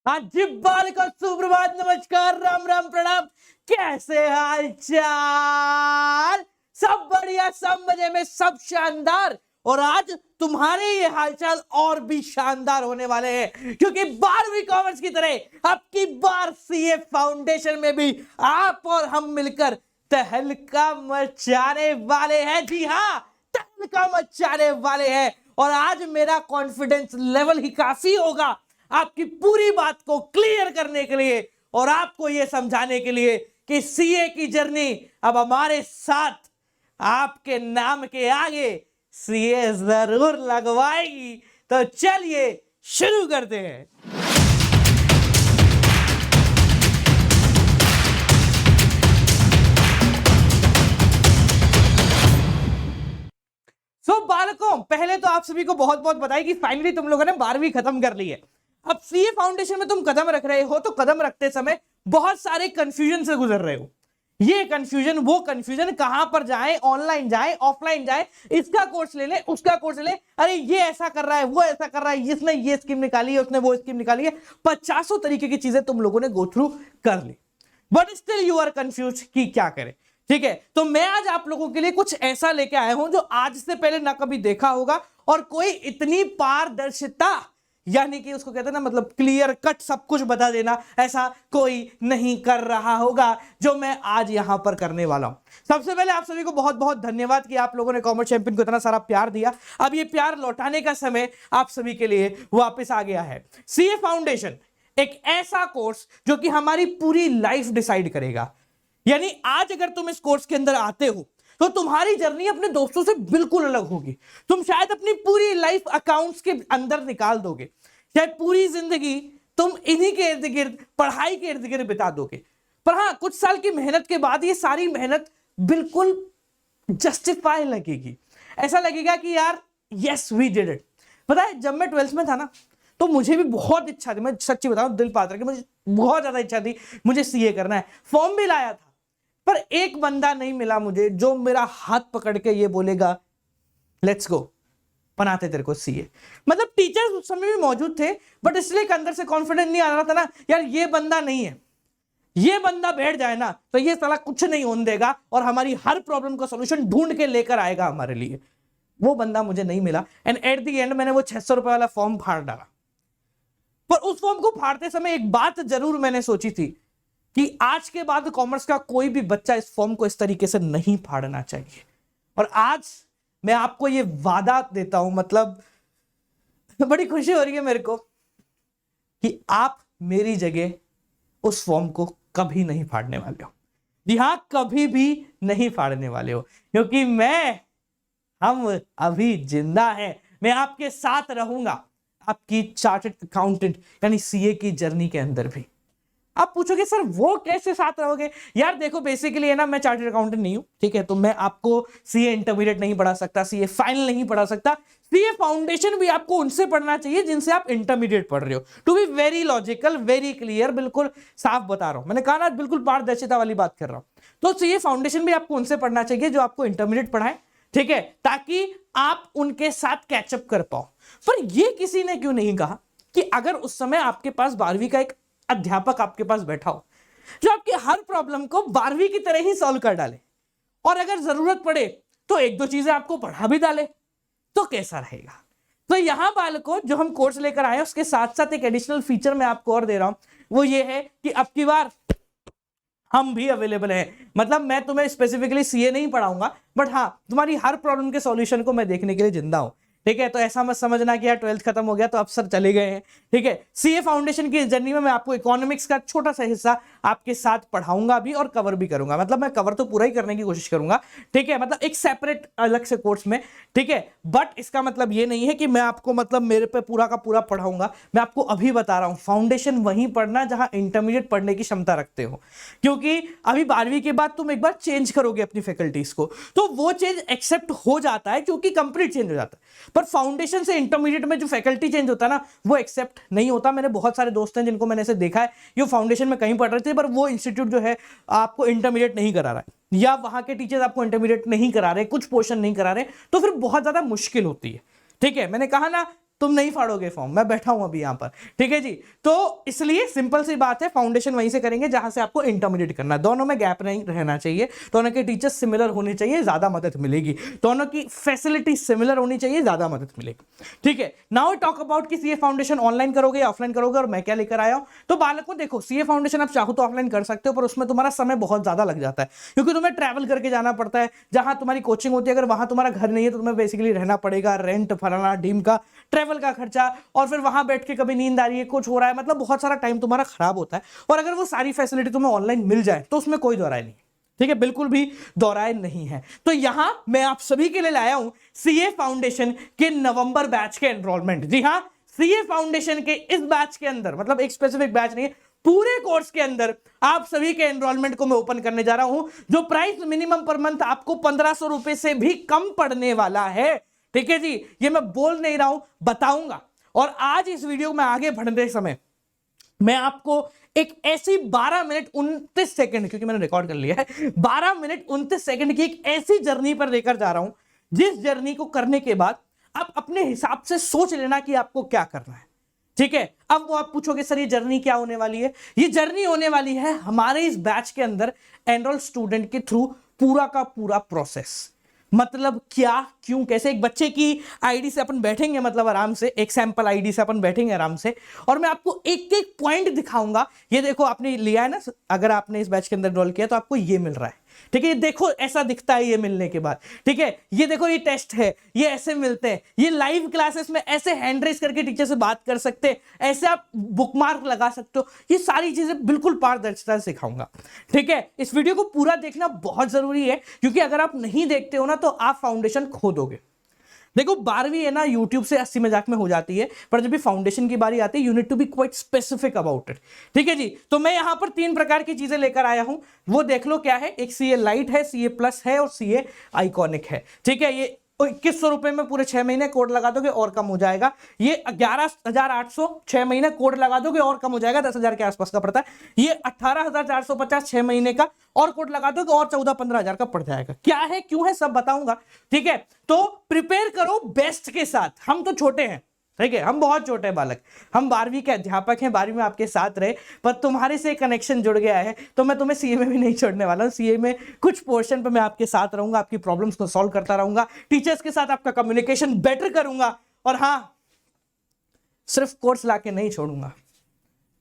हाँ जी, बाल का सुप्रभात, नमस्कार, राम राम, प्रणाम। कैसे हाल चाल? सब बढ़िया, सब मजे में, सब शानदार। और आज तुम्हारे ये हालचाल और भी शानदार होने वाले हैं, क्योंकि 12वीं कॉमर्स की तरह अब की बार सीए फाउंडेशन में भी आप और हम मिलकर तहलका मचाने वाले हैं। जी हाँ, तहलका मचाने वाले हैं। और आज मेरा कॉन्फिडेंस लेवल ही काफी होगा आपकी पूरी बात को क्लियर करने के लिए और आपको यह समझाने के लिए कि सीए की जर्नी अब हमारे साथ आपके नाम के आगे सीए जरूर लगवाएगी। तो चलिए शुरू करते हैं। बालकों, पहले तो आप सभी को बहुत बहुत बधाई कि फाइनली तुम लोगों ने 12वीं खत्म कर ली है। अब सीए फाउंडेशन में तुम कदम रख रहे हो, तो कदम रखते समय बहुत सारे कंफ्यूजन से गुजर रहे हो। ये कंफ्यूजन, वो कंफ्यूजन, कहां पर जाए, ऑनलाइन जाए, ऑफलाइन जाए, इसका कोर्स ले ले, उसका कोर्स ले ले, अरे ये ऐसा कर रहा है, वो ऐसा कर रहा है, इसने ये स्कीम निकाली है, उसने वो स्कीम निकाली है, 50 तरीके की चीजें तुम लोगों ने गो थ्रू कर ली, but still you are confuse कि क्या करें। ठीक है, तो मैं आज आप लोगों के लिए कुछ ऐसा लेके आया हूं जो आज से पहले ना कभी देखा होगा और कोई इतनी पारदर्शिता, यानी कि उसको कहते हैं ना, मतलब क्लियर कट सब कुछ बता देना, ऐसा कोई नहीं कर रहा होगा जो मैं आज यहां पर करने वाला हूं। सबसे पहले आप सभी को बहुत बहुत धन्यवाद कि आप लोगों ने कॉमर्स चैंपियन को इतना सारा प्यार दिया। अब ये प्यार लौटाने का समय आप सभी के लिए वापस आ गया है। सीए फाउंडेशन एक ऐसा कोर्स जो कि हमारी पूरी लाइफ डिसाइड करेगा। यानी आज अगर तुम इस कोर्स के अंदर आते हो तो तुम्हारी जर्नी अपने दोस्तों से बिल्कुल अलग होगी। तुम शायद अपनी पूरी लाइफ अकाउंट्स के अंदर निकाल दोगे, शायद पूरी जिंदगी तुम इन्हीं के इर्द गिर्द, पढ़ाई के इर्द गिर्द बिता दोगे। पर हाँ, कुछ साल की मेहनत के बाद ये सारी मेहनत बिल्कुल जस्टिफाई लगेगी। ऐसा लगेगा कि यार यस वी डिड इट। पता है, जब मैं 12th में था ना, तो मुझे भी बहुत इच्छा थी, मैं सच्ची बताऊं दिल पात्र, मुझे बहुत ज्यादा इच्छा थी, मुझे सीए करना है। फॉर्म भी लाया था, पर एक बंदा नहीं मिला मुझे जो मेरा हाथ पकड़ के ये बोलेगा लेट्स गो, बनाते तेरे को सीए। मतलब टीचर्स उस समय भी मौजूद थे, बट इसलिए एक अंदर से कॉन्फिडेंस नहीं आ रहा था ना, यार ये बंदा नहीं है, ये बंदा बैठ जाए ना तो ये साला कुछ नहीं होने देगा और हमारी हर प्रॉब्लम का सॉल्यूशन ढूंढ के लेकर आएगा हमारे लिए। वो बंदा मुझे नहीं मिला एंड एट द एंड मैंने वो 600 रुपए वाला फॉर्म फाड़ डाला। पर उस फॉर्म को फाड़ते समय एक बात जरूर मैंने सोची थी कि आज के बाद कॉमर्स का कोई भी बच्चा इस फॉर्म को इस तरीके से नहीं फाड़ना चाहिए। और आज मैं आपको ये वादा देता हूं, मतलब बड़ी खुशी हो रही है मेरे को कि आप मेरी जगह उस फॉर्म को कभी नहीं फाड़ने वाले हो। जी हां, कभी भी नहीं फाड़ने वाले हो, क्योंकि हम अभी जिंदा हैं। मैं आपके साथ रहूंगा आपकी चार्टर्ड अकाउंटेंट यानी सीए की जर्नी के अंदर भी। आप पूछोगे सर वो कैसे साथ रहोगे? यार देखो, बेसिकली है ना, मैं चार्टर्ड अकाउंटेंट नहीं हूं, ठीक है, तो मैं आपको सीए इंटरमीडिएट नहीं पढ़ा सकता, सीए फाइनल नहीं पढ़ा सकता। सीए फाउंडेशन भी आपको उनसे पढ़ना चाहिए जिनसे आप इंटरमीडिएट पढ़ रहे हो। To be very logical, very clear, बिल्कुल साफ बता रहा हूं, मैंने कहा ना, बिल्कुल पारदर्शिता वाली बात कर रहा हूं। तो सीए फाउंडेशन भी आपको उनसे पढ़ना चाहिए जो आपको इंटरमीडिएट पढ़ाए, ठीक है, ताकि आप उनके साथ कैचअप कर पाओ। पर यह किसी ने क्यों नहीं कहा कि अगर उस समय आपके पास 12वीं का एक अध्यापक आपके पास बैठा हो जो आपकी हर प्रॉब्लम को 12वीं की तरह ही सॉल्व कर डाले, और अगर जरूरत पड़े तो एक दो चीजें आपको पढ़ा भी डाले, तो कैसा रहेगा? तो यहां बालकों, जो हम कोर्स लेकर आए उसके साथ साथ एक एडिशनल फीचर मैं आपको और दे रहा हूं, वो ये है कि अब की बार हम भी अवेलेबल हैं। मतलब मैं तुम्हें स्पेसिफिकली सीए नहीं पढ़ाऊंगा, बट हाँ, तुम्हारी हर प्रॉब्लम के सॉल्यूशन को मैं देखने के लिए जिंदा हूं, ठीक है। तो ऐसा मत समझना कि यार 12th खत्म हो गया तो अफसर चले गए हैं, ठीक है। सीए फाउंडेशन की जर्नी में मैं आपको इकोनॉमिक्स का छोटा सा हिस्सा आपके साथ पढ़ाऊंगा भी और कवर भी करूंगा। मतलब मैं कवर तो पूरा ही करने की कोशिश करूंगा, ठीक है, मतलब एक सेपरेट अलग से कोर्स में, ठीक है। बट इसका मतलब ये नहीं है कि मैं आपको, मतलब मेरे पे पूरा का पूरा पढ़ाऊंगा। मैं आपको अभी बता रहा हूं, फाउंडेशन वहीं पढ़ना जहां इंटरमीडिएट पढ़ने की क्षमता रखते हो, क्योंकि अभी 12वीं के बाद तुम एक बार चेंज करोगे अपनी फैकल्टीज को, तो वो चेंज एक्सेप्ट हो जाता है क्योंकि कंप्लीट चेंज हो जाता है। पर फाउंडेशन से इंटरमीडिएट में जो फैकल्टी चेंज होता है ना, वो एक्सेप्ट नहीं होता। मैंने बहुत सारे दोस्त हैं जिनको मैंने ऐसे देखा है, ये फाउंडेशन में कहीं पढ़ रहे थे पर वो इंस्टीट्यूट जो है आपको इंटरमीडिएट नहीं करा रहा है, या वहां के टीचर्स आपको इंटरमीडिएट नहीं करा रहे, कुछ पोर्शन नहीं करा रहे, तो फिर बहुत ज्यादा मुश्किल होती है, ठीक है। मैंने कहा ना, तुम नहीं फाड़ोगे फॉर्म, मैं बैठा हूं अभी यहां पर, ठीक है जी। तो इसलिए सिंपल सी बात है, फाउंडेशन वहीं से करेंगे जहां से आपको इंटरमीडिएट करना है। दोनों में गैप नहीं रहना चाहिए, दोनों के टीचर्स सिमिलर होने चाहिए, ज्यादा मदद मिलेगी। दोनों की फैसिलिटी सिमिलर होनी चाहिए, ज्यादा मदद मिलेगी, ठीक है। नाउ टॉक अबाउट कि सीए फाउंडेशन ऑनलाइन करोगे या ऑफलाइन करोगे, और मैं क्या लेकर आया हूं। तो बालकों देखो, सीए फाउंडेशन आप चाहो तो ऑफलाइन कर सकते हो, पर उसमें तुम्हारा समय बहुत ज्यादा लग जाता है, क्योंकि तुम्हें ट्रैवल करके जाना पड़ता है। जहां तुम्हारी कोचिंग होती है, अगर वहां तुम्हारा घर नहीं है तो तुम्हें बेसिकली रहना पड़ेगा, रेंट, फलाना ढीम का, ट्रैवल का खर्चा, और फिर वहां बैठ के कभी नींद आ रही है, कुछ हो रहा है, मतलब बहुत सारा टाइम तुम्हारा खराब होता है। और अगर वो सारी फैसिलिटी तुम्हें ऑनलाइन मिल जाए तो उसमें कोई दो राय नहीं, ठीक है, बिल्कुल भी दोहराए नहीं है। तो यहां मैं आप सभी के लिए लाया हूं सीए फाउंडेशन के नवंबर बैच के एनरोलमेंट। जी हां, सीए फाउंडेशन के इस बैच के अंदर, मतलब एक स्पेसिफिक बैच नहीं है, पूरे कोर्स के अंदर आप सभी के एनरोलमेंट को मैं ओपन करने जा रहा हूं, जो प्राइस मिनिमम पर मंथ आपको 1500 रुपए से भी कम पड़ने वाला है, ठीक है जी। ये मैं बोल नहीं रहा हूं, बताऊंगा। और आज इस वीडियो में आगे बढ़ने समय मैं आपको एक ऐसी 12 मिनट 29 सेकंड, क्योंकि मैंने रिकॉर्ड कर लिया है, 12 मिनट 29 सेकंड की एक ऐसी जर्नी पर लेकर जा रहा हूं, जिस जर्नी को करने के बाद आप अपने हिसाब से सोच लेना कि आपको क्या करना है, ठीक है। अब वो आप पूछोगे सर ये जर्नी क्या होने वाली है। ये जर्नी होने वाली है हमारे इस बैच के अंदर एनरोल स्टूडेंट के थ्रू पूरा का पूरा प्रोसेस, मतलब क्या, क्यों, कैसे। एक बच्चे की आईडी से अपन बैठेंगे, मतलब आराम से एक सैंपल आईडी से अपन बैठेंगे आराम से, और मैं आपको एक एक पॉइंट दिखाऊंगा। ये देखो आपने लिया है ना, अगर आपने इस बैच के अंदर एनरोल किया तो आपको ये मिल रहा है, ठीक है। ये देखो ऐसा दिखता है ये मिलने के बाद, ठीक है। ये देखो ये टेस्ट है, ये ऐसे मिलते हैं। ये लाइव क्लासेस में ऐसे हैंड रेस करके टीचर से बात कर सकते हैं, ऐसे आप बुकमार्क लगा सकते हो। ये सारी चीजें बिल्कुल पारदर्शिता से सिखाऊंगा, ठीक है। इस वीडियो को पूरा देखना बहुत जरूरी है, क्योंकि अगर आप नहीं देखते हो ना तो आप फाउंडेशन खो दोगे। देखो 12वीं है ना, यूट्यूब से हंसी मजाक में हो जाती है, पर जब भी फाउंडेशन की बारी आती है, you need to be quite specific about it, ठीक है जी। तो मैं यहां पर 3 प्रकार की चीजें लेकर आया हूं, वो देख लो क्या है। एक सीए लाइट है, सीए प्लस है, और सीए आइकॉनिक है, ठीक है। ये 2100 रुपए में पूरे 6 महीने कोड लगा दोगे और कम हो जाएगा। ये 11,800 6 महीने कोड लगा दोगे और कम हो जाएगा, 10,000 के आसपास का पड़ता है। ये 18,450 6 महीने का, और कोड लगा दोगे और 14-15,000 का पड़ जाएगा। क्या है, क्यों है, सब बताऊंगा, ठीक है। तो प्रिपेयर करो बेस्ट के साथ। हम तो छोटे हैं, ठीक है, हम बहुत छोटे बालक, हम 12वीं के अध्यापक हैं, 12वीं में आपके साथ रहे, पर तुम्हारे से कनेक्शन जुड़ गया है, तो मैं तुम्हें सीए में भी नहीं छोड़ने वाला हूं। सीए में कुछ पोर्शन पे मैं आपके साथ रहूंगा, आपकी प्रॉब्लम्स को सॉल्व करता रहूंगा, टीचर्स के साथ आपका कम्युनिकेशन बेटर करूंगा, और हां, सिर्फ कोर्स लाके नहीं छोड़ूंगा,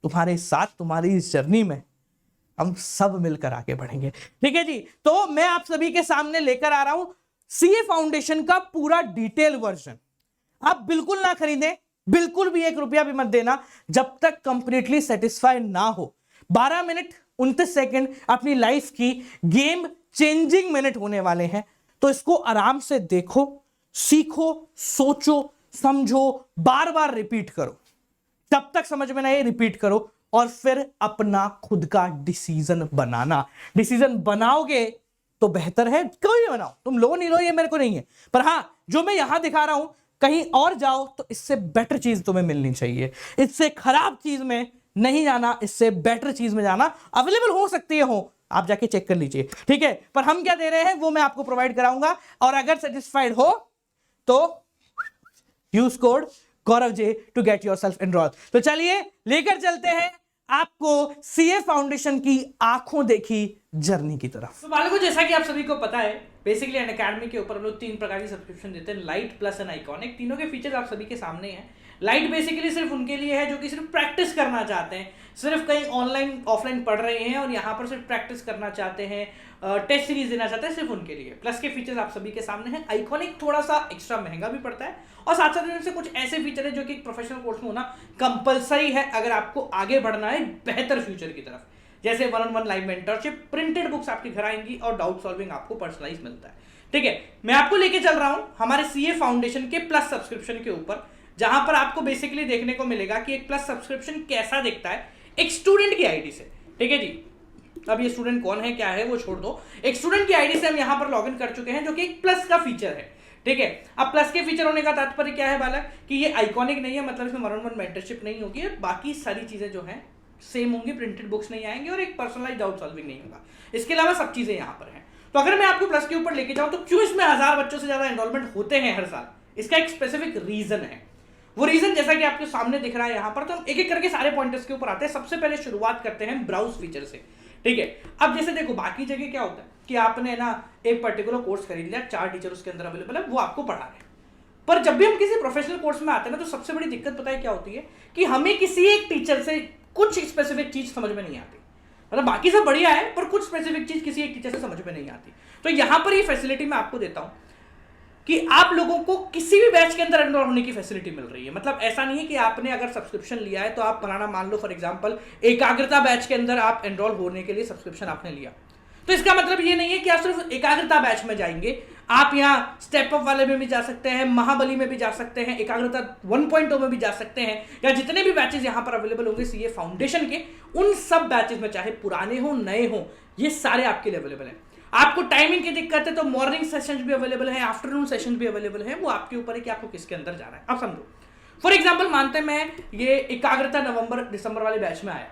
तुम्हारे साथ, तुम्हारी इस जर्नी में हम सब मिलकर आगे बढ़ेंगे, ठीक है जी। तो मैं आप सभी के सामने लेकर आ रहा हूं सीए फाउंडेशन का पूरा डिटेल वर्जन। आप बिल्कुल ना खरीदें, बिल्कुल भी 1 रुपया भी मत देना जब तक कंप्लीटली सेटिस्फाइड ना हो। 12 मिनट 29 सेकंड अपनी लाइफ की गेम चेंजिंग मिनट होने वाले हैं, तो इसको आराम से देखो, सीखो, सोचो, समझो, बार बार रिपीट करो, तब तक समझ में ना आए रिपीट करो, और फिर अपना खुद का डिसीजन बनाना। डिसीजन बनाओगे तो बेहतर है, कोई भी बनाओ, तुम लो नहीं लो ये मेरे को नहीं है, पर हां जो मैं यहां दिखा रहा हूं, कहीं और जाओ तो इससे बेटर चीज तुम्हें मिलनी चाहिए। इससे खराब चीज में नहीं जाना, इससे बेटर चीज में जाना। अवेलेबल हो सकती है, हो, आप जाके चेक कर लीजिए, ठीक है। पर हम क्या दे रहे हैं वो मैं आपको प्रोवाइड कराऊंगा, और अगर सेटिस्फाइड हो तो use code Gaurav J to get yourself enroll. तो चलिए लेकर चलते हैं आपको सीए फाउंडेशन की आंखों देखी जर्नी की तरफ। तो बालकों, जैसा कि आप सभी को पता है, बेसिकली अनअकैडमी के ऊपर हम लोग 3 प्रकार की सब्सक्रिप्शन देते हैं, लाइट, प्लस एंड आइकॉनिक। तीनों के फीचर्स आप सभी के सामने हैं। लाइट बेसिकली सिर्फ उनके लिए है जो कि सिर्फ प्रैक्टिस करना चाहते हैं, सिर्फ कहीं ऑनलाइन ऑफलाइन पढ़ रहे हैं और यहाँ पर सिर्फ प्रैक्टिस करना चाहते हैं, टेस्ट सीरीज देना चाहते हैं, सिर्फ उनके लिए। प्लस के फीचर्स आप सभी के सामने हैं। आइकॉनिक थोड़ा सा एक्स्ट्रा महंगा भी पड़ता है, और साथ साथ में से कुछ ऐसे फीचर है जो कि प्रोफेशनल कोर्स में होना कंपलसरी है अगर आपको आगे बढ़ना है बेहतर फ्यूचर की तरफ, जैसे 1-on-1 live mentorship, printed books आपके घर आएंगी, और डाउट सॉल्विंग आपको पर्सनलाइज मिलता है, ठीक है। मैं आपको लेके चल रहा हूं हमारे सीए फाउंडेशन के प्लस सब्सक्रिप्शन के ऊपर, जहां पर आपको बेसिकली देखने को मिलेगा कि एक प्लस सब्सक्रिप्शन कैसा दिखता है एक स्टूडेंट की आईडी से, ठीक है जी। अब ये स्टूडेंट कौन है, क्या है, वो छोड़ दो। एक स्टूडेंट की आईडी से हम यहां पर लॉगिन कर चुके हैं, जो कि एक प्लस का फीचर है, ठीक है। अब प्लस के फीचर होने का तात्पर्य क्या है बालक, कि ये आइकॉनिक नहीं है, मतलब इसमें 1-on-1 मेंटरशिप नहीं होगी, बाकी सारी चीजें जो हैं सेम होंगी, प्रिंटेड बुक्स नहीं आएंगे, और एक पर्सनलाइज्ड डाउट सॉल्विंग नहीं होगा। इसके अलावा सब चीजें यहां पर हैं। तो अगर मैं आपको प्लस के ऊपर लेके जाऊं तो क्यों इसमें 1000 बच्चों से ज्यादा एनरोलमेंट होते हैं हर साल, इसका एक स्पेसिफिक रीजन है। वो रीजन जैसा कि आपके सामने दिख रहा है यहाँ पर, तो हम एक एक करके सारे पॉइंटर्स के ऊपर आते हैं। सबसे पहले शुरुआत करते हैं ब्राउज फीचर से, ठीक है। अब जैसे देखो बाकी जगह क्या होता है कि आपने ना एक पर्टिकुलर कोर्स खरीद लिया, 4 टीचर उसके अंदर अवेलेबल है, वो आपको पढ़ा रहे हैं। पर जब भी हम किसी प्रोफेशनल कोर्स में आते हैं ना, तो सबसे बड़ी दिक्कत पता है क्या होती है कि हमें किसी एक टीचर से कुछ स्पेसिफिक चीज समझ में नहीं आती। मतलब बाकी सब बढ़िया है, पर कुछ स्पेसिफिक चीज किसी एक टीचर से समझ में नहीं आती। तो यहां पर ये फैसिलिटी मैं आपको देता हूं कि आप लोगों को किसी भी बैच के अंदर एनरोल होने की फैसिलिटी मिल रही है। मतलब ऐसा नहीं है कि आपने अगर सब्सक्रिप्शन लिया है तो आप फलाना, मान लो फॉर एग्जांपल एकाग्रता बैच के अंदर आप एनरोल होने के लिए सब्सक्रिप्शन आपने लिया, तो इसका मतलब ये नहीं है कि आप सिर्फ एकाग्रता बैच में जाएंगे। आप यहाँ स्टेप अप वाले में भी जा सकते हैं, महाबली में भी जा सकते हैं, एकाग्रता 1.0 में भी जा सकते हैं, या जितने भी बैचेस यहाँ पर अवेलेबल होंगे सीए फाउंडेशन के, उन सब बैचेस में, चाहे पुराने हो नए हो, ये सारे आपके लिए अवेलेबल है। आपको टाइमिंग की दिक्कत है तो मॉर्निंग सेशंस भी अवेलेबल है, आफ्टरनून सेशन भी अवेलेबल है। वो आपके ऊपर है कि आपको किसके अंदर जाना है। आप समझो, फॉर एग्जाम्पल मानते हैं मैं ये एकाग्रता नवंबर दिसंबर वाले बैच में आया,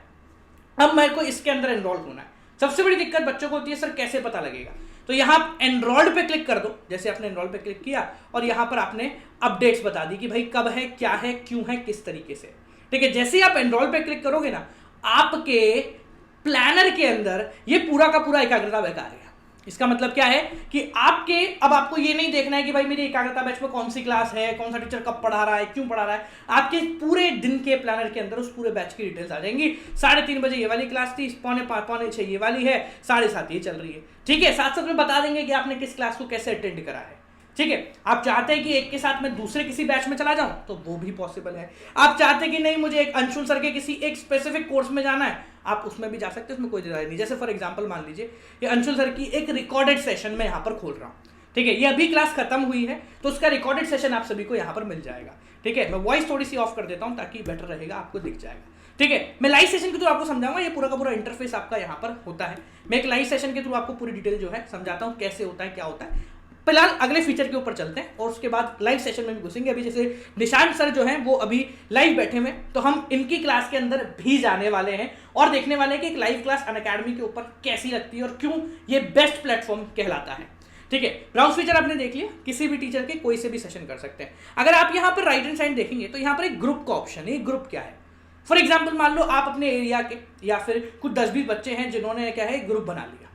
अब मेरे को इसके अंदर एनरोल होना है। सबसे बड़ी दिक्कत बच्चों को होती है, सर कैसे पता लगेगा? तो यहाँ एनरोल्ड पे क्लिक कर दो। जैसे आपने एनरोल पे क्लिक किया और यहाँ पर आपने अपडेट्स बता दी कि भाई कब है, क्या है, क्यों है, किस तरीके से, ठीक है। जैसे ही आप एनरोल पे क्लिक करोगे ना, आपके प्लानर के अंदर ये पूरा का पूरा एकाग्रता बैच आ गया। इसका मतलब क्या है कि अब आपको ये नहीं देखना है कि भाई मेरी एकाग्रता बैच में कौन सी क्लास है, कौन सा टीचर कब पढ़ा रहा है, क्यों पढ़ा रहा है। आपके पूरे दिन के प्लानर के अंदर उस पूरे बैच की डिटेल्स आ जाएंगी। 3:30 बजे ये वाली क्लास थी, 5:45 ये वाली है, 7:30 ये चल रही है, ठीक है। साथ साथ में बता देंगे कि आपने किस क्लास को कैसे अटेंड करा है, ठीक है। आप चाहते हैं कि एक के साथ मैं दूसरे किसी बैच में चला जाऊं तो वो भी पॉसिबल है। आप चाहते हैं कि नहीं मुझे एक अंशुल सर के किसी एक स्पेसिफिक कोर्स में जाना है, आप उसमें भी जा सकते हैं, उसमें कोई दिक्कत नहीं। जैसे फॉर एग्जांपल मान लीजिए ये अंशुल सर की एक रिकॉर्डेड सेशन में यहाँ पर खोल रहा हूँ, ठीक है। ये अभी क्लास खत्म हुई है तो उसका रिकॉर्डेड सेशन आप सभी को यहाँ पर मिल जाएगा, ठीक है। मैं वॉइस थोड़ी सी ऑफ कर देता हूँ ताकि बेटर रहेगा, आपको दिख जाएगा, ठीक है। मैं लाइव सेशन के थ्रू आपको समझाऊंगा, ये पूरा का पूरा इंटरफेस आपका यहाँ पर होता है। मैं एक लाइव सेशन के थ्रू आपको पूरी डिटेल जो है समझाता हूँ कैसे होता है, क्या होता है। फिलहाल अगले फीचर के ऊपर चलते हैं और उसके बाद लाइव सेशन में भी घुसेंगे। अभी जैसे निशांत सर जो हैं वो अभी लाइव बैठे हुए, तो हम इनकी क्लास के अंदर भी जाने वाले हैं और देखने वाले हैं कि एक लाइव क्लास अनअकैडमी के ऊपर कैसी लगती है और क्यों ये बेस्ट प्लेटफॉर्म कहलाता है, ठीक है। ब्राउज फीचर आपने देख लिया, किसी भी टीचर के कोई से भी सेशन कर सकते हैं। अगर आप यहाँ पर राइट हैंड साइड देखेंगे तो यहाँ पर एक ग्रुप का ऑप्शन है। ग्रुप क्या है? फॉर एग्जाम्पल मान लो आप अपने एरिया के या फिर कुछ 10-20 बच्चे हैं जिन्होंने क्या है ग्रुप बना लिया।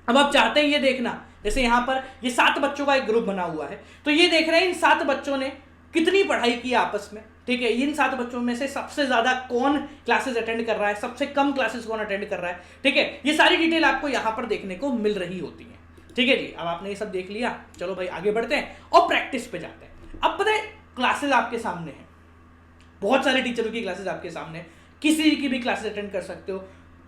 अब आप चाहते हैं ये देखना, जैसे यहाँ पर ये 7 बच्चों का एक ग्रुप बना हुआ है, तो ये देख रहे हैं इन 7 बच्चों ने कितनी पढ़ाई की आपस में, ठीक है। इन 7 बच्चों में से सबसे ज्यादा कौन क्लासेस अटेंड कर रहा है, सबसे कम क्लासेस कौन अटेंड कर रहा है, ठीक है। ये सारी डिटेल आपको यहाँ पर देखने को मिल रही होती है, ठीक है जी। अब आपने ये सब देख लिया, चलो भाई आगे बढ़ते हैं और प्रैक्टिस पे जाते हैं। अब पता है क्लासेस आपके सामने है, बहुत सारे टीचरों की क्लासेस आपके सामने, किसी की भी क्लासेस अटेंड कर सकते हो,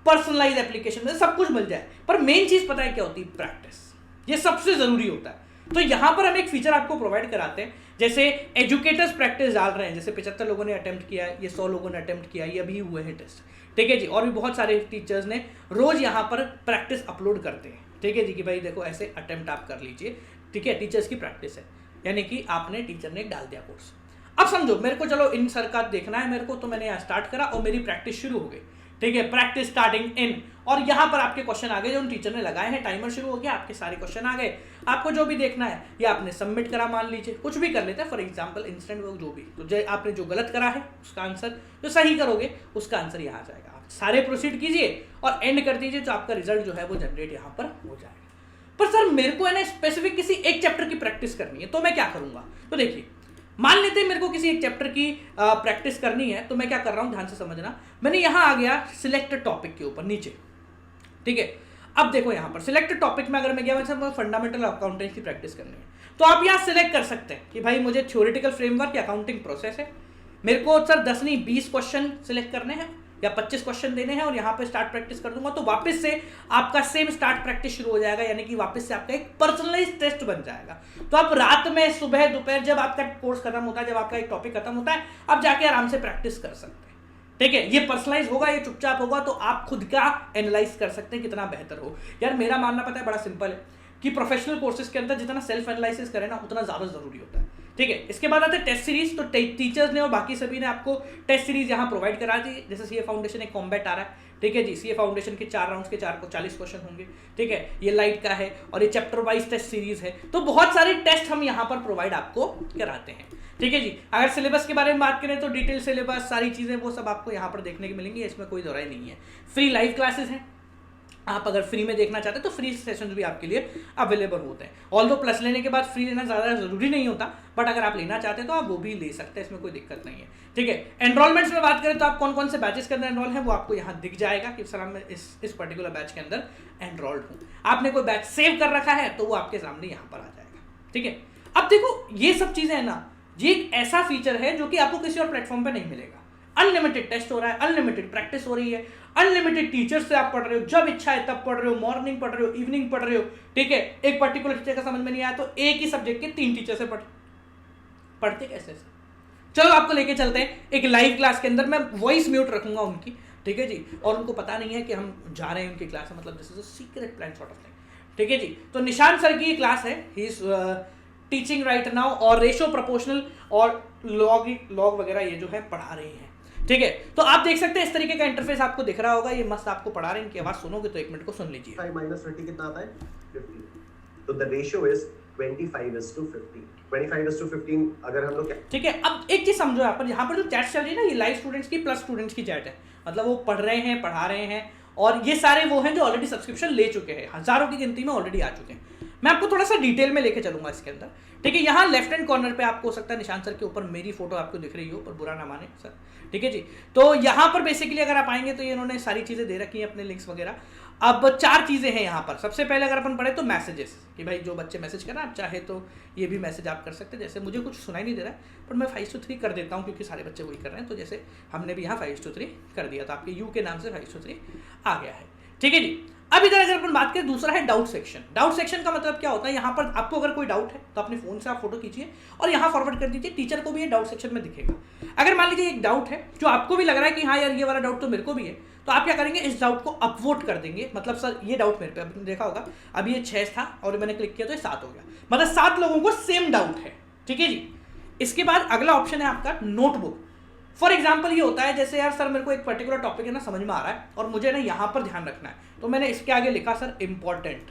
पर्सनलाइज एप्लीकेशन में सब कुछ मिल जाए। पर मेन चीज पता है क्या होती है? प्रैक्टिस। ये सबसे जरूरी होता है। तो यहां पर हम एक फीचर आपको प्रोवाइड कराते हैं, जैसे एजुकेटर्स प्रैक्टिस डाल रहे हैं, जैसे 75 लोगों ने अटेम्प्ट किया है, ये 100 लोगों ने अटेम्प्ट किया है, ये अभी हुए हैं टेस्ट, ठीक है जी। और भी बहुत सारे टीचर्स ने रोज यहाँ पर प्रैक्टिस अपलोड करते हैं, ठीक है जी, कि भाई देखो ऐसे अटेम्प्ट आप कर लीजिए, ठीक है। टीचर्स की प्रैक्टिस है, यानी कि आपने टीचर ने डाल दिया कोर्स। अब समझो मेरे को चलो इन सर का देखना है मेरे को, तो मैंने यहाँ स्टार्ट करा और मेरी प्रैक्टिस शुरू हो गई, ठीक है। प्रैक्टिस स्टार्टिंग इन, और यहां पर आपके क्वेश्चन आ गए जो उन टीचर ने लगाए हैं, टाइमर शुरू हो गया, आपके सारे क्वेश्चन आ गए। आपको जो भी देखना है ये आपने सबमिट करा, मान लीजिए कुछ भी कर लेते हैं, फॉर एग्जांपल इंस्टेंट वर्क, जो भी, तो आपने जो गलत करा है उसका आंसर, जो सही करोगे उसका आंसर यहाँ आ जाएगा। आप सारे प्रोसीड कीजिए और एंड कर दीजिए, तो आपका रिजल्ट जो है वो जनरेट यहाँ पर हो जाएगा। पर सर मेरे को है ना स्पेसिफिक किसी एक चैप्टर की प्रैक्टिस करनी है, तो मैं क्या करूंगा? तो देखिए मान लेते हैं मेरे को किसी एक चैप्टर की प्रैक्टिस करनी है, तो मैं क्या कर रहा हूं, ध्यान से समझना। मैंने यहां आ गया सिलेक्ट टॉपिक के ऊपर नीचे, ठीक है। अब देखो यहां पर सिलेक्ट टॉपिक में अगर मैं गया वैसे फंडामेंटल अकाउंटेंसी की प्रैक्टिस करनी है, तो आप यहां सिलेक्ट कर सकते हैं कि भाई मुझे थ्योरेटिकल फ्रेमवर्क या अकाउंटिंग प्रोसेस है, मेरे को सर 10 नहीं 20 क्वेश्चन सिलेक्ट करने हैं या 25 क्वेश्चन देने हैं और यहाँ पे स्टार्ट प्रैक्टिस कर दूंगा, तो वापस से आपका सेम स्टार्ट प्रैक्टिस शुरू हो जाएगा, यानी कि वापस से आपका एक पर्सनलाइज टेस्ट बन जाएगा। तो आप रात में, सुबह, दोपहर, जब आपका कोर्स खत्म होता है, जब आपका एक टॉपिक खत्म होता है, आप जाके आराम से प्रैक्टिस कर सकते हैं, ठीक है। ये पर्सनलाइज होगा, ये चुपचाप होगा, तो आप खुद का एनालाइज कर सकते हैं कितना बेहतर हो। यार मेरा मानना पता है बड़ा सिंपल है कि प्रोफेशनल कोर्सेज के अंदर जितना सेल्फ एनालिसिस करें ना उतना ज्यादा जरूरी होता है, ठीक है। इसके बाद आते हैं टेस्ट सीरीज। तो टीचर्स ने और बाकी सभी ने आपको टेस्ट सीरीज यहाँ प्रोवाइड करा दी। जैसे सीए फाउंडेशन एक कॉम्बैट आ रहा है, ठीक है जी। सीए फाउंडेशन के 4 राउंड्स के 40 क्वेश्चन होंगे, ठीक है। ये लाइट का है और ये चैप्टर वाइज टेस्ट सीरीज है। तो बहुत सारे टेस्ट हम यहाँ पर प्रोवाइड आपको कराते हैं, ठीक है जी। अगर सिलेबस के बारे में बात करें तो डिटेल सिलेबस सारी चीज़ें वो सब आपको यहाँ पर देखने को मिलेंगी, इसमें कोई दो राय नहीं है। फ्री लाइव क्लासेस हैं, आप अगर फ्री में देखना चाहते हैं तो फ्री सेशंस भी आपके लिए अवेलेबल होते हैं। ऑल्दो प्लस लेने के बाद फ्री लेना ज़्यादा ज़रूरी नहीं होता, बट अगर आप लेना चाहते हैं तो आप वो भी ले सकते हैं, इसमें कोई दिक्कत नहीं है, ठीक है। एनरोलमेंट्स में बात करें तो आप कौन कौन से बैचेस के अंदर एनरोल हैं वो आपको यहाँ दिख जाएगा कि सर मैं इस पर्टिकुलर बैच के अंदर एनरोल्ड हूँ। आपने कोई बैच सेव कर रखा है तो वो आपके सामने यहाँ पर आ जाएगा, ठीक है। अब देखो ये सब चीज़ें है ना, ये एक ऐसा फीचर है जो कि आपको किसी और प्लेटफॉर्म पर नहीं मिलेगा। अनलिमिटेड टेस्ट हो रहा है, अनलिमिटेड प्रैक्टिस हो रही है, अनलिमिटेड टीचर्स से आप पढ़ रहे हो, जब इच्छा है तब पढ़ रहे हो, मॉर्निंग पढ़ रहे हो, इवनिंग पढ़ रहे हो, ठीक है। एक पर्टिकुलर टीचर का समझ में नहीं आया तो एक ही सब्जेक्ट के 3 टीचर से पढ़ते कैसे। चलो आपको लेके चलते हैं एक लाइव क्लास के अंदर। मैं वॉइस म्यूट रखूंगा उनकी, ठीक है जी, और उनको पता नहीं है कि हम जा रहे हैं उनकी क्लास में, मतलब this is a secret plan sort of thing, ठीक है जी। तो निशांत सर की ये क्लास है, he is teaching right now, और रेशो प्रोपोर्शनल और लॉग वगैरह ये जो है पढ़ा रहे हैं, ठीक है। तो आप देख सकते हैं इस तरीके का इंटरफेस आपको दिख रहा होगा, ये मस्त आपको पढ़ा रहे हैं। इनकी आवाज सुनोगे तो 1 मिनट को सुन लीजिए। 5 - 30 कितना आता है? 50। तो द रेशियो इज 25:50। 25:15 अगर हम लोग, ठीक है। अब एक चीज समझो यहाँ पर जो चैट चल रही है ना, ये लाइव स्टूडेंट्स की प्लस स्टूडेंट्स की चैट है, मतलब वो पढ़ रहे हैं, पढ़ा रहे हैं, और ये सारे वो हैं जो ऑलरेडी सब्सक्रिप्शन ले चुके हैं, हजारों की गिनती में ऑलरेडी आ चुके हैं। मैं आपको थोड़ा सा डिटेल में लेके चलूंगा इसके अंदर, ठीक है। यहाँ लेफ्ट हैंड कॉर्नर पे आपको हो सकता है निशांत सर के ऊपर मेरी फोटो आपको दिख रही हो, पर बुरा ना माने सर, ठीक है जी। तो यहाँ पर बेसिकली अगर आप आएंगे तो ये इन्होंने सारी चीज़ें दे रखी हैं, अपने लिंक्स वगैरह। अब 4 चीज़ें हैं यहाँ पर। सबसे पहले अगर अपन पढ़े तो मैसेजेस, कि भाई जो बच्चे मैसेज कर रहे हैं, आप चाहे तो ये भी मैसेज आप कर सकते हैं। जैसे मुझे कुछ सुनाई नहीं दे रहा है, पर मैं 5:3 कर देता हूँ क्योंकि सारे बच्चे वही कर रहे हैं। तो जैसे हमने भी यहाँ 5:3 कर दिया, तो आपके यू के नाम से 5:3 आ गया है, ठीक है जी। अब इधर अगर अपन बात करें, दूसरा है डाउट सेक्शन। डाउट सेक्शन का मतलब क्या होता है, यहाँ पर आपको अगर कोई डाउट है तो अपने फोन से आप फोटो खींचिए और यहाँ फॉरवर्ड कर दीजिए, टीचर को भी ये डाउट सेक्शन में दिखेगा। अगर मान लीजिए एक डाउट है जो आपको भी लग रहा है कि हाँ यार ये वाला डाउट तो मेरे को भी है, तो आप क्या करेंगे, इस डाउट को अपवोट कर देंगे। मतलब सर ये डाउट मेरे पे, आपने देखा होगा अभी ये 6 था और मैंने क्लिक किया तो ये 7 हो गया, मतलब 7 लोगों को सेम डाउट है, ठीक है जी। इसके बाद अगला ऑप्शन है आपका नोटबुक। फॉर एग्जाम्पल ये होता है जैसे यार सर मेरे को एक पर्टिकुलर टॉपिक है ना समझ में आ रहा है और मुझे ना यहाँ पर ध्यान रखना है, तो मैंने इसके आगे लिखा सर इंपॉर्टेंट,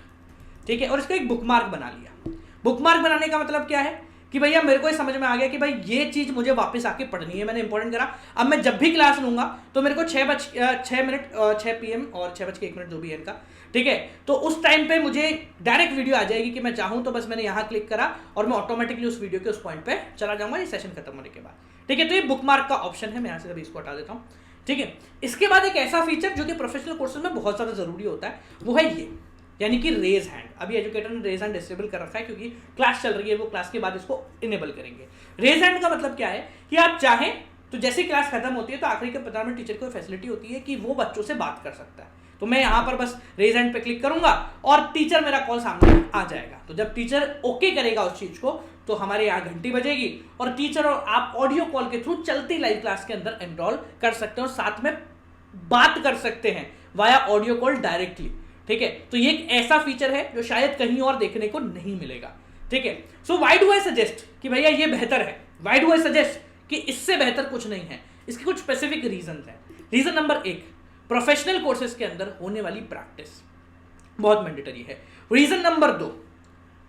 ठीक है, और इसका एक बुकमार्क बना लिया। बुकमार्क बनाने का मतलब क्या है कि भैया मेरे को ये समझ में आ गया कि भाई ये चीज़ मुझे वापस आके पढ़नी है, मैंने इंपॉर्टेंट करा। अब मैं जब भी क्लास लूंगा तो मेरे को 6 PM और 6:01 जो भी है इनका, ठीक है, तो उस टाइम पे मुझे डायरेक्ट वीडियो आ जाएगी कि मैं चाहूँ तो बस मैंने यहाँ क्लिक करा और मैं ऑटोमेटिकली उस वीडियो के उस पॉइंट पे चला जाऊँगा ये सेशन खत्म होने के बाद, ठीक है। तो ये बुकमार्क का ऑप्शन है, मैं यहाँ से अभी इसको हटा देता हूँ, ठीक है। इसके बाद एक ऐसा फीचर जो कि प्रोफेशनल कोर्सेज में बहुत ज़्यादा ज़रूरी होता है, वो है ये, यानी कि रेज हैंड। अभी एजुकेटर ने रेज हैंड डिसेबल कर रखा है क्योंकि क्लास चल रही है, वो क्लास के बाद इसको इनेबल करेंगे। रेज हैंड का मतलब क्या है कि आप चाहें तो जैसे क्लास खत्म होती है तो आखिरी के 15 मिनट टीचर को फैसिलिटी होती है कि वो बच्चों से बात कर सकता है। तो मैं यहाँ पर बस रेज हैंड पे क्लिक करूंगा और टीचर मेरा कॉल सामने आ जाएगा। तो जब टीचर ओके करेगा उस चीज को तो हमारे यहाँ घंटी बजेगी और टीचर और आप ऑडियो कॉल के थ्रू चलती लाइव क्लास के अंदर एनरोल कर सकते हैं और साथ में बात कर सकते हैं वाया ऑडियो कॉल डायरेक्टली, ठीक है। तो ये एक ऐसा फीचर है जो शायद कहीं और देखने को नहीं मिलेगा, ठीक है। So why do I suggest कि भैया ये बेहतर है, व्हाई डू आई सजेस्ट कि इससे बेहतर कुछ नहीं है, इसके कुछ स्पेसिफिक रीजन हैं। रीजन नंबर 1, प्रोफेशनल कोर्सेज के अंदर होने वाली प्रैक्टिस बहुत मैंडेटरी है। रीजन नंबर 2,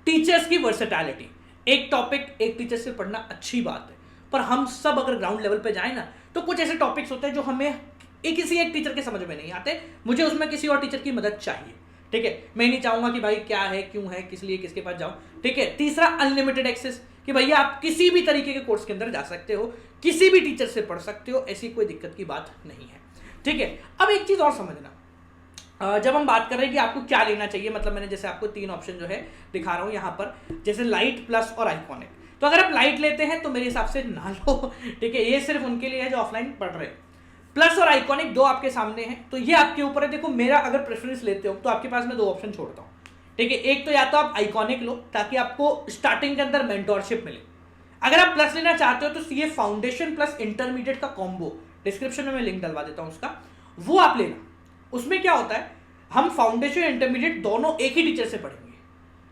टीचर्स की वर्सेटैलिटी। एक टॉपिक एक टीचर से पढ़ना अच्छी बात है, पर हम सब अगर ग्राउंड लेवल पे जाए ना तो कुछ ऐसे टॉपिक्स होते हैं जो हमें किसी एक टीचर के समझ में नहीं आते, मुझे उसमें किसी और टीचर की मदद चाहिए, ठीक है। मैं नहीं चाहूंगा कि भाई क्या है, क्यों है, किस लिए, किसके पास जाऊं, ठीक है। तीसरा, अनलिमिटेड एक्सेस, कि भैया आप किसी भी तरीके के कोर्स के अंदर जा सकते हो, किसी भी टीचर से पढ़ सकते हो, ऐसी कोई दिक्कत की बात नहीं है, ठीक है। अब एक चीज और समझना, जब हम बात कर रहे हैं कि आपको क्या लेना चाहिए, मतलब मैंने जैसे आपको 3 ऑप्शन जो है दिखा रहा हूं यहाँ पर, जैसे लाइट, प्लस और आइकॉनिक। तो अगर आप लाइट लेते हैं तो मेरे हिसाब से ना लो, ठीक है, ये सिर्फ उनके लिए है जो ऑफलाइन पढ़ रहे हैं। प्लस और आइकॉनिक 2 आपके सामने हैं, तो ये आपके ऊपर है। देखो मेरा अगर प्रेफरेंस लेते हो तो आपके पास मैं 2 ऑप्शन छोड़ता हूँ, ठीक है। एक तो या तो आप आइकॉनिक लो ताकि आपको स्टार्टिंग के अंदर मेंटोरशिप मिले। अगर आप प्लस लेना चाहते हो तो सीए फाउंडेशन प्लस इंटरमीडिएट का कॉम्बो, डिस्क्रिप्शन में मैं लिंक डलवा देता हूँ उसका, वो आप लेना। उसमें क्या होता है, हम फाउंडेशन इंटरमीडिएट दोनों एक ही टीचर से पढ़ेंगे,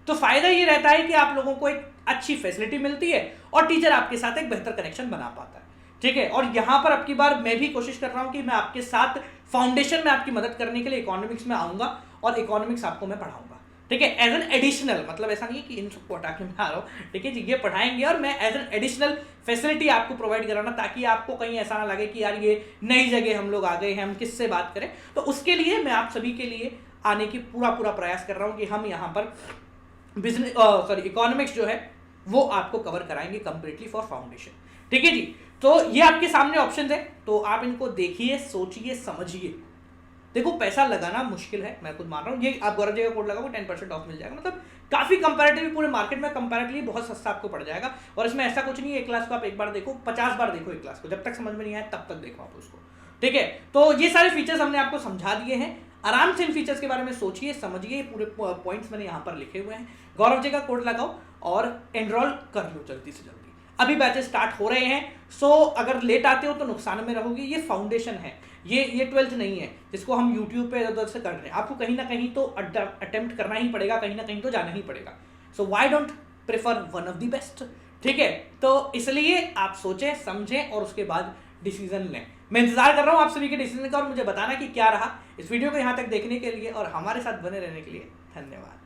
तो फायदा ये रहता है कि आप लोगों को एक अच्छी फैसिलिटी मिलती है और टीचर आपके साथ एक बेहतर कनेक्शन बना पाता है। ठीक है, और यहाँ पर अब की बार मैं भी कोशिश कर रहा हूँ कि मैं आपके साथ फाउंडेशन में आपकी मदद करने के लिए इकोनॉमिक्स में आऊँगा और इकोनॉमिक्स आपको मैं पढ़ाऊंगा। ठीक है, एज एन एडिशनल, मतलब ऐसा नहीं है कि इन सबको हटा के मैं आ रहा हूँ। ठीक है जी, ये पढ़ाएंगे और मैं एज एन एडिशनल फैसिलिटी आपको प्रोवाइड कराना, ताकि आपको कहीं ऐसा ना लगे कि यार ये नई जगह हम लोग आ गए हैं, हम किससे बात करें। तो उसके लिए मैं आप सभी के लिए आने की पूरा प्रयास कर रहा हूँ कि हम यहाँ पर बिजनेस इकोनॉमिक्स जो है वो आपको कवर कराएंगे कंप्लीटली फॉर फाउंडेशन। ठीक है जी, तो ये आपके सामने ऑप्शन है, तो आप इनको देखिए, सोचिए, समझिए। देखो, पैसा लगाना मुश्किल है, मैं खुद मान रहा हूँ। ये आप गौरव जी का कोड लगाओगे 10% ऑफ मिल जाएगा, मतलब काफी कंपैरेटिवली पूरे मार्केट में कंपैरेटिवली बहुत सस्ता आपको पड़ जाएगा। और इसमें ऐसा कुछ नहीं है एक क्लास को आप एक बार देखो, 50 बार देखो एक क्लास को, जब तक समझ में नहीं आए तब तक देखो आप उसको। ठीक है, तो ये सारे फीचर्स हमने आपको समझा दिए हैं। आराम से इन फीचर्स के बारे में सोचिए, समझिए, पूरे पॉइंट्स मैंने यहाँ पर लिखे हुए हैं। गौरव जी का कोड लगाओ और एनरोल कर लो जल्दी से जल्दी। अभी बैचेस स्टार्ट हो रहे हैं, सो अगर लेट आते हो तो नुकसान में रहोगे। ये फाउंडेशन है, ये 12th नहीं है जिसको हम यूट्यूब पे इधर से कर रहे हैं। आपको कहीं ना कहीं तो अटेम्प्ट करना ही पड़ेगा, कहीं ना कहीं तो जाना ही पड़ेगा। So why don't prefer one of the best. ठीक है, तो इसलिए आप सोचें, समझें और उसके बाद डिसीजन लें। मैं इंतजार कर रहा हूँ आप सभी के डिसीजन का, और मुझे बताना कि क्या रहा। इस वीडियो को यहाँ तक देखने के लिए और हमारे साथ बने रहने के लिए धन्यवाद।